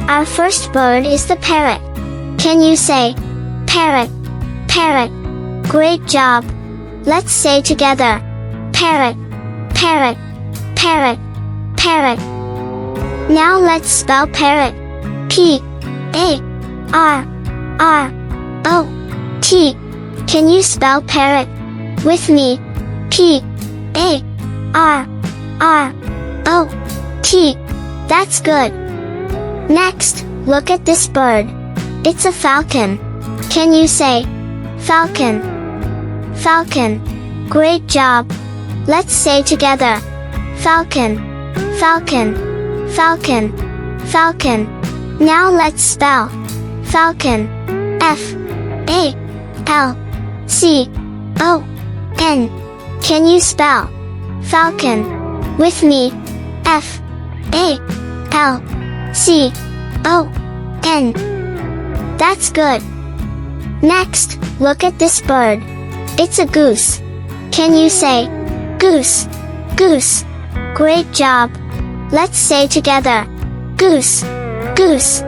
Our first bird is the parrot. Can you say parrot, parrot? Great job. Let's say together parrot, parrot, parrot, parrot. Now let's spell parrot. P-A-R-R-O-T. Can you spell parrot with me? P-A-R-R-O-T. That's good. Next, look at this bird. It's a falcon. Can you say falcon, falcon? Great job. Let's say together falcon, falcon, falcon, falcon. Now let's spell falcon. F-A-L-C-O-N. Can you spell falcon with me? F-A-L-C-O-N. That's good. Next, look at this bird. It's a goose. Can you say goose, goose? Great job. Let's say together goose, goose,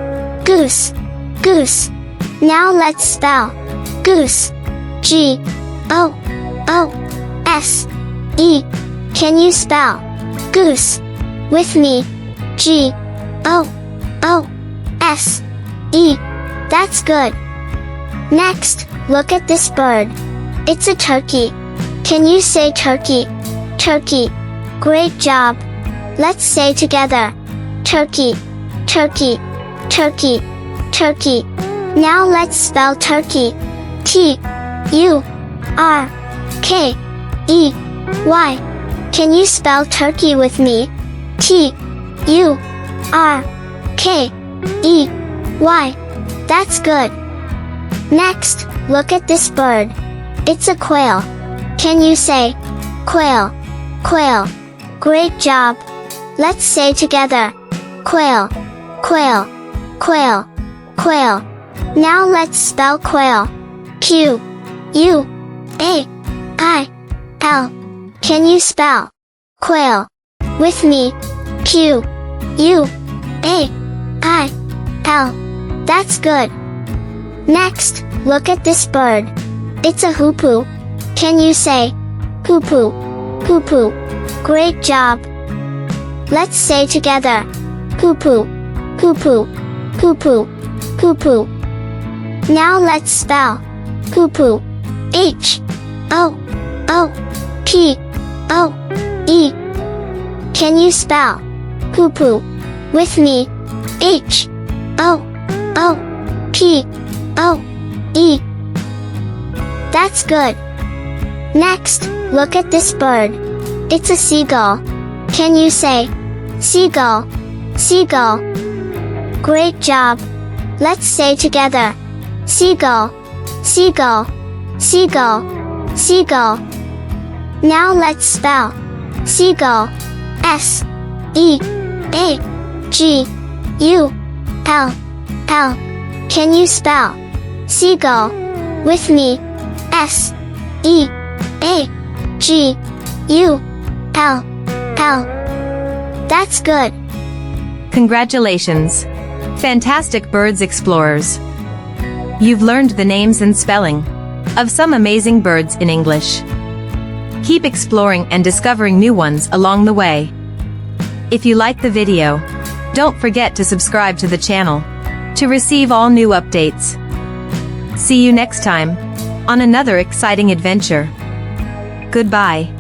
goose, goose. Now let's spell goose. G-O-O-S-E. Can you spell goose with me? G-O-O-S-E. That's good. Next, look at this bird. It's a turkey. Can you say turkey, turkey? Great job. Let's say together turkey, turkey, turkey, turkey. Now let's spell turkey. T-U-R-K-E-Y. Can you spell turkey with me? T-U-R-K-E-Y. That's good. Next, look at this bird. It's a quail. Can you say quail, quail? Great job. Let's say together quail, quail, quail, quail. Now let's spell quail. Q-U-A-I-L. Can you spell quail with me? Q-U-A-I-L. That's good. Next, look at this bird. It's a hoopoe. Can you say hoopoe, hoopoe? Great job. Let's say together hoopoe, hoopoe, hoopoe, hoopoe. Now let's spell hoopoe. H-O-O-P-O-E. Can you spell hoopoe with me? H-O-O-P-O-E. That's good. Next, look at this bird. It's a seagull. Can you say seagull, seagull? Great job. Let's say together seagull, seagull, seagull, seagull. Now let's spell seagull. S-E-A-G-U-L-L. Can you spell seagull with me? S-E-A-G-U-L-L. That's good. Congratulations! Fantastic birds explorers! You've learned the names and spelling of some amazing birds in English. Keep exploring and discovering new ones along the way. If you like the video, don't forget to subscribe to the channel to receive all new updates. See you next time on another exciting adventure. Goodbye.